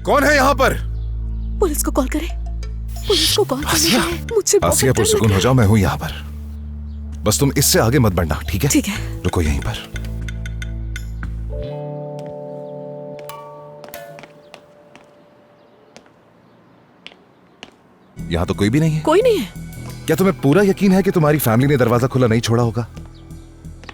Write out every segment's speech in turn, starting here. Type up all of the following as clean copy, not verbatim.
कौन है यहाँ पर? पुलिस को कॉल करें। पुलिस को कॉल करें। मुझे आसिया पुरसुकून हो जाओ, मैं हूँ यहाँ पर। बस तुम इससे आगे मत बढ़ना, ठीक है? ठीक है। रुको यहीं पर। यहाँ तो कोई भी नहीं है। कोई नहीं है। क्या तुम्हें पूरा यकीन है कि तुम्हारी फैमिली ने दरवाजा खुला नहीं छोड़ा होगा?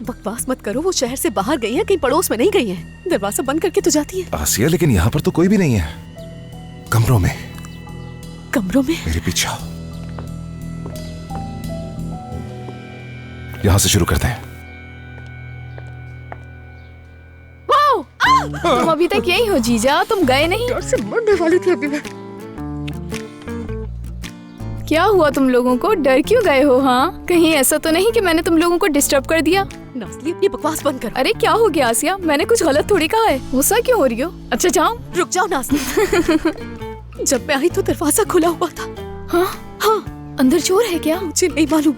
बकवास मत करो, वो शहर से बाहर गई है, कहीं पड़ोस में नहीं गई है। दरवाजा बंद करके तो जाती है। आसिया, लेकिन यहाँ पर तो कोई भी नहीं है। कमरों में। कमरों में? मेरे पीछे आओ। यहाँ से शुरू करते हैं। तुम अभी तक यही हो जीजा? तुम गए नहीं? डर से मरने वाली थी अभी मैं। क्या हुआ तुम लोगों को? डर क्यों गए हो? हाँ, कहीं ऐसा तो नहीं कि मैंने तुम लोगों को डिस्टर्ब कर दिया? नाज़ली, अपनी बकवास बंद कर। अरे क्या हो गया आसिया? मैंने कुछ गलत थोड़ी कहा है। गुस्सा क्यों हो रही हो? अच्छा जाओ। रुक जाओ नाज़ली। जब मैं आई तो दरवाजा खुला हुआ था। हाँ हाँ। अंदर चोर है क्या? मुझे नहीं मालूम।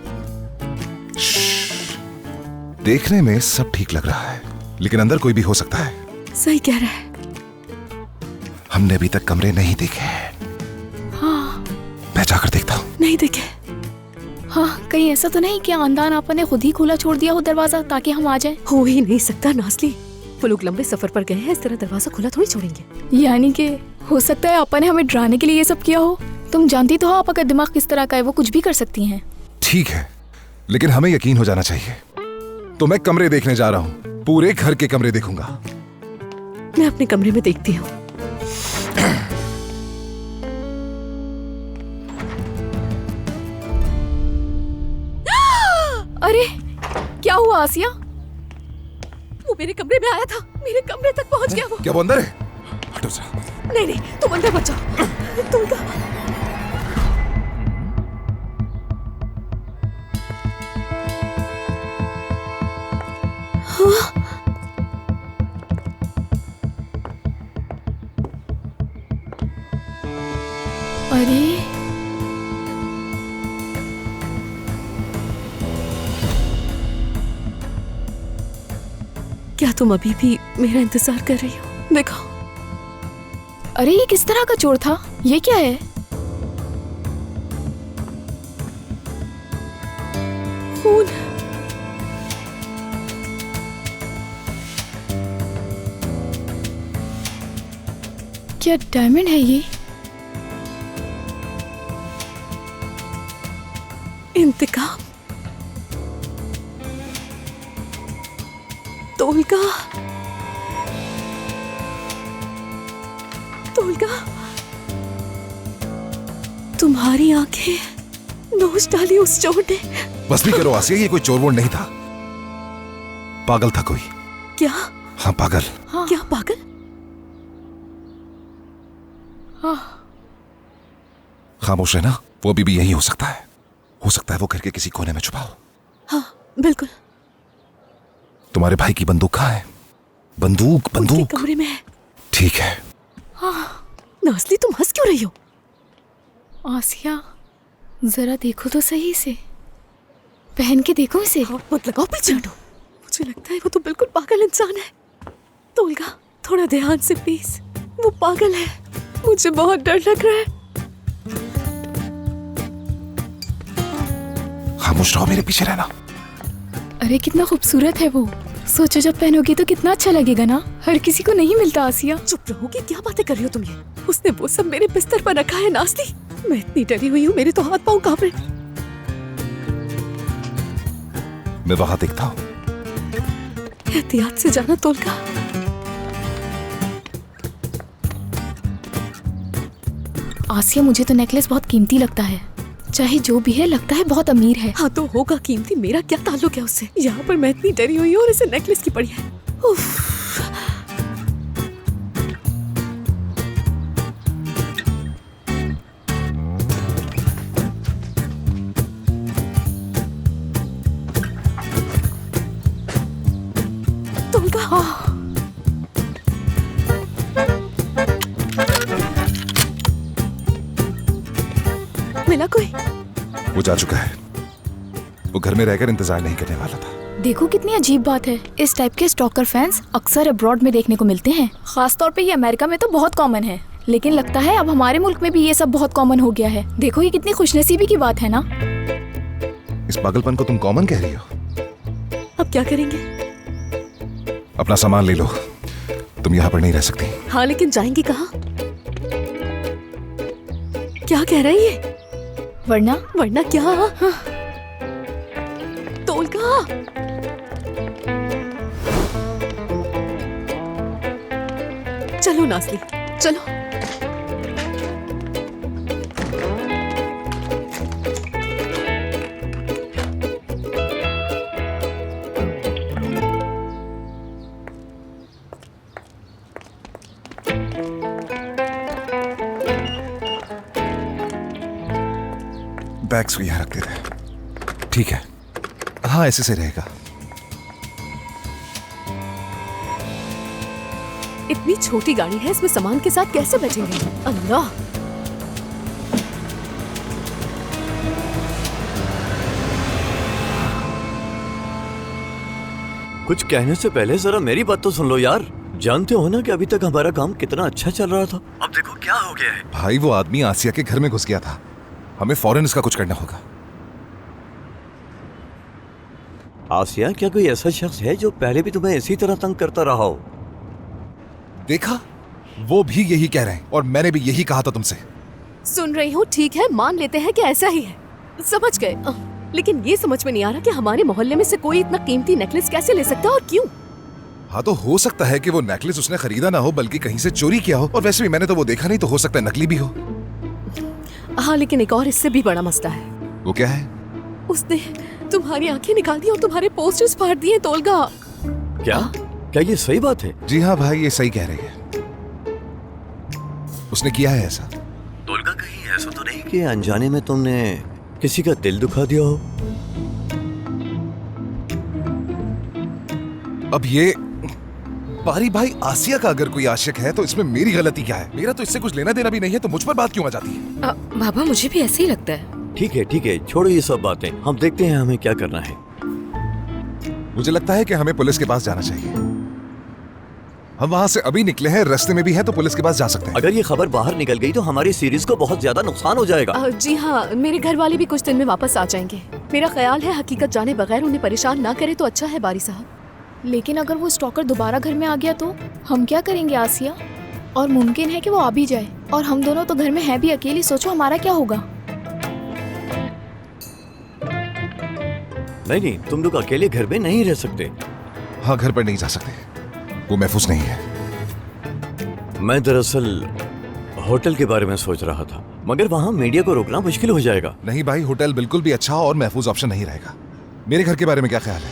देखने में सब ठीक लग रहा है, लेकिन अंदर कोई भी हो सकता है। सही कह रहा है। हमने अभी तक कमरे नहीं देखे। हाँ। मैं जाकर देखता हूँ। नहीं देखे। हाँ, कहीं ऐसा तो नहीं कि आंदान आपा ने खुद ही खुला छोड़ दिया हो दरवाजा ताकि हम आ जाएं? हो ही नहीं सकता नाज़ली। वो लोग लंबे सफर पर गए हैं, इस तरह दरवाजा खुला थोड़ी छोड़ेंगे। यानी कि हो सकता है आपा ने हमें डराने के लिए ये सब किया हो। तुम जानती तो हो आपा का दिमाग किस तरह का है, वो कुछ भी कर सकती हैं। ठीक है, लेकिन हमें यकीन हो जाना चाहिए। तो मैं कमरे देखने जा रहा हूँ, पूरे घर के कमरे देखूंगा। मैं अपने कमरे में देखती हूँ। अरे क्या हुआ आसिया? वो मेरे कमरे में आया था, मेरे कमरे तक पहुंच गया वो। क्या वो अंदर है? हटो जरा। नहीं नहीं, तुम अंदर मत जाओ। तुम का... हाँ? अरे क्या तुम अभी भी मेरा इंतजार कर रही हो? देखो। अरे ये किस तरह का चोर था? ये क्या है? खून। क्या डायमंड है ये? इंतकाम। तोलगा। तोलगा, तुम्हारी आंखें नोच डाली उस चोर ने। बस भी करो आसिया, ये कोई चोर वोर नहीं था। पागल था कोई। क्या? हाँ पागल। हाँ। क्या पागल? हाँ। खामोश है ना, वो अभी भी यही हो सकता है। हो सकता है वो घर के किसी कोने में छुपा हो। हाँ बिल्कुल। तुम्हारे भाई की बंदूक कहाँ है? बंदूक उनके बंदूक कमरे में है। ठीक है। हाँ। नाज़ली, तुम हंस क्यों रही हो? आसिया जरा देखो तो सही से, पहन के देखो इसे। हाथ मत लगाओ, पीछे हटो। मुझे लगता है वो तो बिल्कुल पागल इंसान है। तोलगा, थोड़ा ध्यान से प्लीज। वो पागल है, मुझे बहुत डर लग रहा है। खामोश रहो, मेरे पीछे रहना। अरे कितना खूबसूरत है वो। सोचो जब पहनोगी तो कितना अच्छा लगेगा ना। हर किसी को नहीं मिलता आसिया। चुप रहोगी? क्या बातें कर रही हो तुम ये? उसने वो सब मेरे बिस्तर पर रखा है नाज़ली। मैं इतनी डरी हुई हूँ, मेरे तो हाथ पांव कांप रहे। मैं वहां देखता हूँ। एहतियात से जाना तोलगा। आसिया मुझे तो नेकलेस बहुत कीमती लगता है। चाहे जो भी है, लगता है बहुत अमीर है। हाँ तो होगा कीमती, मेरा क्या ताल्लुक है उससे? यहाँ पर मैं इतनी डरी हुई हूँ और इसे नेकलेस की पड़ी है। उफ। मिला कोई? वो जा चुका है। वो घर में रहकर इंतजार नहीं करने वाला था। देखो कितनी अजीब बात है। इस टाइप के स्टॉकर फैंस अक्सर अब्रॉड में देखने को मिलते हैं। खास तौर पे ये अमेरिका में तो बहुत कॉमन है। लेकिन लगता है अब हमारे मुल्क में भी ये सब बहुत कॉमन हो गया है। देखो ये कितनी खुशनसीबी की बात है ना। इस पागलपन को तुम कॉमन कह रही हो? अब क्या करेंगे? अपना सामान ले लो, तुम यहाँ पर नहीं रह सकती। हाँ लेकिन जाएंगे कहाँ? क्या कह रही है? वरना वरना क्या? तोलका, चलो नाज़ली, चलो। बैग्स को यहाँ रख देते हैं। ठीक है, हाँ ऐसे से रहेगा। इतनी छोटी गाड़ी है, इसमें सामान के साथ कैसे बैठेंगे? अल्लाह, कुछ कहने से पहले जरा मेरी बात तो सुन लो यार। जानते हो ना कि अभी तक हमारा काम कितना अच्छा चल रहा था, अब देखो क्या हो गया है। भाई वो आदमी आसिया के घर में घुस गया था, हमें फौरन इसका कुछ करना होगा। आसिया, क्या कोई ऐसा शख्स है जो पहले भी तुम्हें इसी तरह तंग करता रहा हो? देखा, वो भी यही कह रहे हैं और मैंने भी यही कहा था तुमसे। सुन रही हूँ, ठीक है मान लेते हैं कि ऐसा ही है, समझ गए। लेकिन ये समझ में नहीं आ रहा कि हमारे मोहल्ले में से कोई इतना कीमती नेकलेस कैसे ले सकता है और क्यों? हाँ तो हो सकता है कि वो नेकलेस उसने खरीदा ना हो बल्कि कहीं से चोरी किया हो, और वैसे भी मैंने तो वो देखा नहीं, तो हो सकता है नकली भी हो। हाँ लेकिन एक और इससे भी बड़ा मसला है। वो क्या है? उसने तुम्हारी आंखें निकाल दी और तुम्हारे पोस्टर्स फाड़ दिए तोलगा। क्या क्या ये सही बात है? जी हाँ भाई, ये सही कह रही है। उसने किया है ऐसा। तोलगा, कहीं ऐसा तो नहीं कि अनजाने में तुमने किसी का दिल दुखा दिया हो? अब ये बारी भाई, आसिया का अगर कोई आशिक है तो इसमें मेरी गलती क्या है? मेरा तो इससे कुछ लेना देना भी नहीं है, तो मुझ पर बात क्यों आ जाती है? बाबा मुझे भी ऐसे ही लगता है। ठीक है, छोड़ो ये सब बातें, हम देखते हैं हमें क्या करना है। मुझे लगता है कि हमें पुलिस के पास जाना चाहिए। हम वहां से अभी निकले हैं, रास्ते में भी है तो पुलिस के पास जा सकते हैं। अगर ये खबर बाहर निकल गई तो हमारी सीरीज को बहुत ज्यादा नुकसान हो जाएगा। जी हाँ, मेरे घर वाले भी कुछ दिन में वापस आ जाएंगे। मेरा ख्याल है हकीकत जाने बगैर उन्हें परेशान ना करे तो अच्छा है बारी साहब। लेकिन अगर वो स्टॉकर दोबारा घर में आ गया तो हम क्या करेंगे आसिया? और मुमकिन है कि वो आ भी जाए, और हम दोनों तो घर में हैं भी अकेली। सोचो हमारा क्या होगा। नहीं, तुम लोग अकेले घर में नहीं रह सकते। हाँ, घर पर नहीं जा सकते, वो महफूज नहीं है। मैं दरअसल होटल के बारे में सोच रहा था, मगर वहाँ मीडिया को रोकना मुश्किल हो जाएगा। नहीं भाई, होटल बिल्कुल भी अच्छा और महफूज ऑप्शन नहीं रहेगा। मेरे घर के बारे में क्या ख्याल है?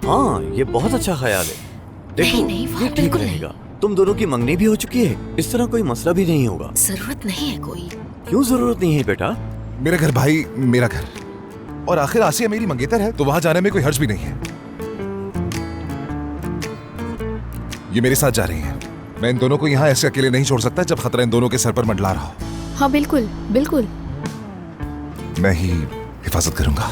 हाँ, ये बहुत अच्छा ख्याल है। देखो, नहीं, वहाँ ये ठीक बिल्कुल रहेगा। तुम दोनों की मंगनी भी हो चुकी है, इस तरह कोई मसला भी नहीं होगा। जरूरत नहीं है कोई। क्यों जरूरत नहीं है बेटा? मेरा घर भाई, मेरा घर, और आखिर आसिया मेरी मंगेतर है, तो वहां जाने में कोई हर्ज भी नहीं है। ये मेरे साथ जा रही है, मैं इन दोनों को यहाँ ऐसे अकेले नहीं छोड़ सकता जब खतरा इन दोनों के सर पर मंडला रहा हो। हाँ बिल्कुल बिल्कुल। मैं ही हिफाजत करूंगा।